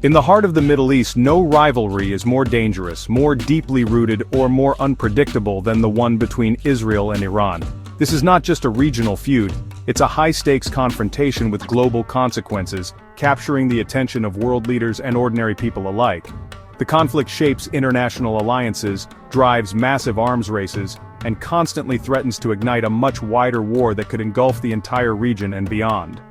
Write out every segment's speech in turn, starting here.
In the heart of the Middle East, no rivalry is more dangerous, more deeply rooted, or more unpredictable than the one between Israel and Iran. This is not just a regional feud, it's a high-stakes confrontation with global consequences, capturing the attention of world leaders and ordinary people alike. The conflict shapes international alliances, drives massive arms races, and constantly threatens to ignite a much wider war that could engulf the entire region and beyond.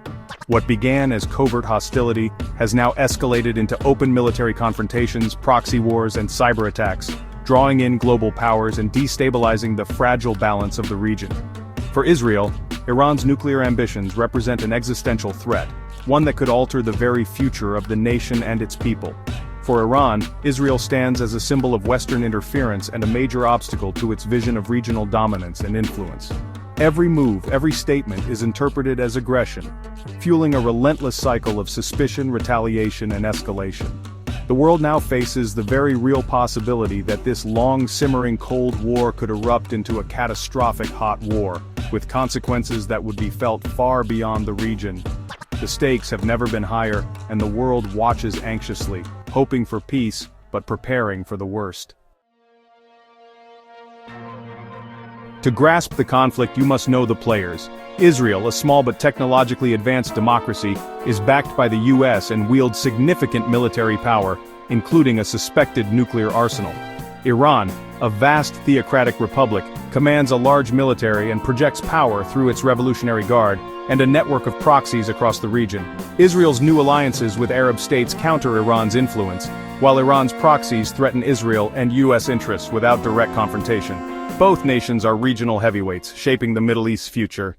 What began as covert hostility has now escalated into open military confrontations, proxy wars, and cyber attacks, drawing in global powers and destabilizing the fragile balance of the region. For Israel, Iran's nuclear ambitions represent an existential threat, one that could alter the very future of the nation and its people. For Iran, Israel stands as a symbol of Western interference and a major obstacle to its vision of regional dominance and influence. Every move, every statement is interpreted as aggression, fueling a relentless cycle of suspicion, retaliation, and escalation. The world now faces the very real possibility that this long-simmering Cold War could erupt into a catastrophic hot war, with consequences that would be felt far beyond the region. The stakes have never been higher, and the world watches anxiously, hoping for peace, but preparing for the worst. To grasp the conflict, you must know the players. Israel, a small but technologically advanced democracy, is backed by the US and wields significant military power, including a suspected nuclear arsenal. Iran, a vast theocratic republic, commands a large military and projects power through its Revolutionary Guard, and a network of proxies across the region. Israel's new alliances with Arab states counter Iran's influence, while Iran's proxies threaten Israel and US interests without direct confrontation. Both nations are regional heavyweights, shaping the Middle East's future.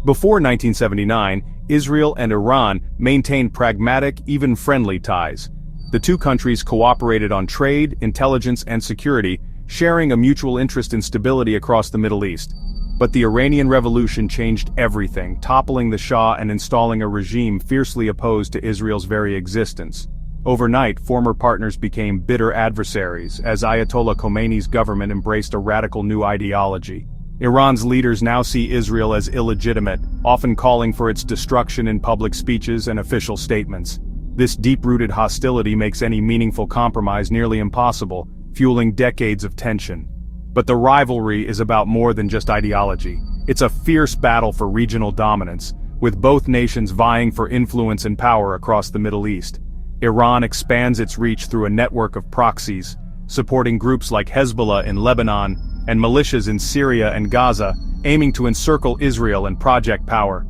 Before 1979, Israel and Iran maintained pragmatic, even friendly ties. The two countries cooperated on trade, intelligence, and security, sharing a mutual interest in stability across the Middle East. But the Iranian Revolution changed everything, toppling the Shah and installing a regime fiercely opposed to Israel's very existence. Overnight, former partners became bitter adversaries, as Ayatollah Khomeini's government embraced a radical new ideology. Iran's leaders now see Israel as illegitimate, often calling for its destruction in public speeches and official statements. This deep-rooted hostility makes any meaningful compromise nearly impossible, fueling decades of tension. But the rivalry is about more than just ideology. It's a fierce battle for regional dominance, with both nations vying for influence and power across the Middle East. Iran expands its reach through a network of proxies, supporting groups like Hezbollah in Lebanon and militias in Syria and Gaza, aiming to encircle Israel and project power.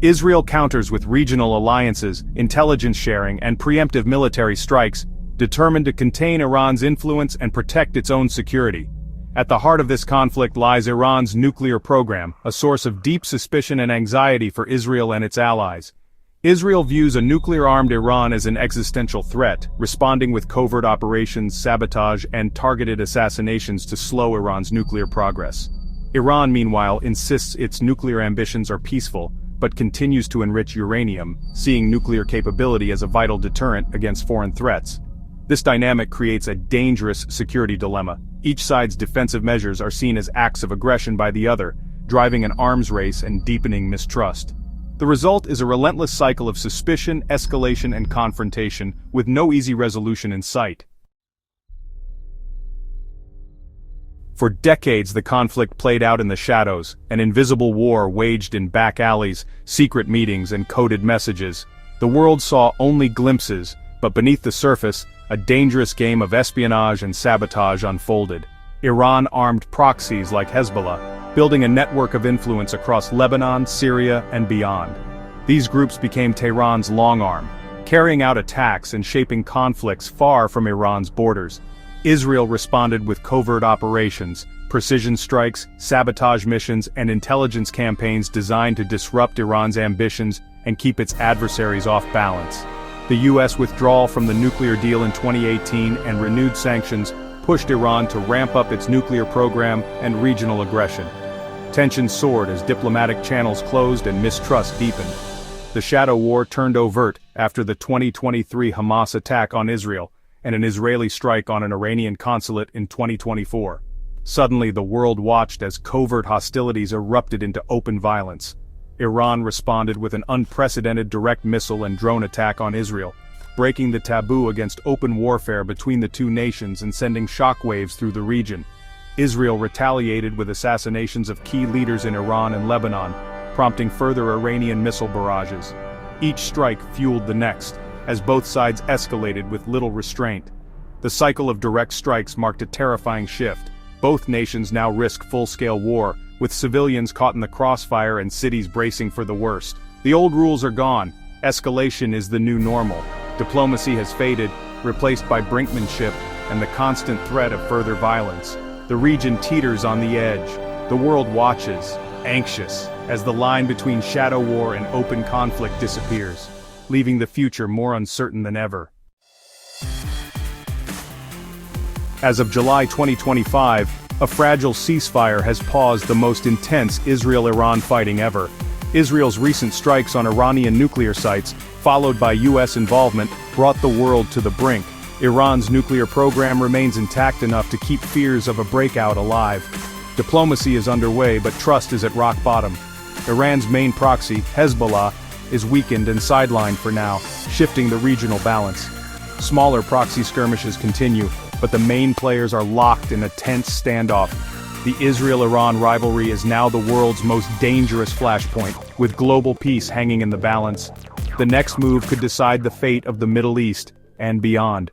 Israel counters with regional alliances, intelligence sharing, and preemptive military strikes, determined to contain Iran's influence and protect its own security. At the heart of this conflict lies Iran's nuclear program, a source of deep suspicion and anxiety for Israel and its allies. Israel views a nuclear-armed Iran as an existential threat, responding with covert operations, sabotage, and targeted assassinations to slow Iran's nuclear progress. Iran, meanwhile, insists its nuclear ambitions are peaceful, but continues to enrich uranium, seeing nuclear capability as a vital deterrent against foreign threats. This dynamic creates a dangerous security dilemma. Each side's defensive measures are seen as acts of aggression by the other, driving an arms race and deepening mistrust. The result is a relentless cycle of suspicion, escalation, and confrontation, with no easy resolution in sight. For decades, the conflict played out in the shadows, an invisible war waged in back alleys, secret meetings, and coded messages. The world saw only glimpses, but beneath the surface, a dangerous game of espionage and sabotage unfolded. Iran armed proxies like Hezbollah, building a network of influence across Lebanon, Syria, and beyond. These groups became Tehran's long arm, carrying out attacks and shaping conflicts far from Iran's borders. Israel responded with covert operations, precision strikes, sabotage missions, and intelligence campaigns designed to disrupt Iran's ambitions and keep its adversaries off balance. The US withdrawal from the nuclear deal in 2018 and renewed sanctions pushed Iran to ramp up its nuclear program and regional aggression. Tensions soared as diplomatic channels closed and mistrust deepened. The shadow war turned overt after the 2023 Hamas attack on Israel and an Israeli strike on an Iranian consulate in 2024. Suddenly, the world watched as covert hostilities erupted into open violence. Iran responded with an unprecedented direct missile and drone attack on Israel, breaking the taboo against open warfare between the two nations and sending shockwaves through the region. Israel retaliated with assassinations of key leaders in Iran and Lebanon, prompting further Iranian missile barrages. Each strike fueled the next, as both sides escalated with little restraint. The cycle of direct strikes marked a terrifying shift. Both nations now risk full-scale war, with civilians caught in the crossfire and cities bracing for the worst. The old rules are gone. Escalation is the new normal. Diplomacy has faded, replaced by brinkmanship and the constant threat of further violence. The region teeters on the edge. The world watches, anxious, as the line between shadow war and open conflict disappears, leaving the future more uncertain than ever. As of July 2025, a fragile ceasefire has paused the most intense Israel-Iran fighting ever. Israel's recent strikes on Iranian nuclear sites, followed by US involvement, brought the world to the brink. Iran's nuclear program remains intact enough to keep fears of a breakout alive. Diplomacy is underway, but trust is at rock bottom. Iran's main proxy, Hezbollah, is weakened and sidelined for now, shifting the regional balance. Smaller proxy skirmishes continue, but the main players are locked in a tense standoff. The Israel-Iran rivalry is now the world's most dangerous flashpoint, with global peace hanging in the balance. The next move could decide the fate of the Middle East and beyond.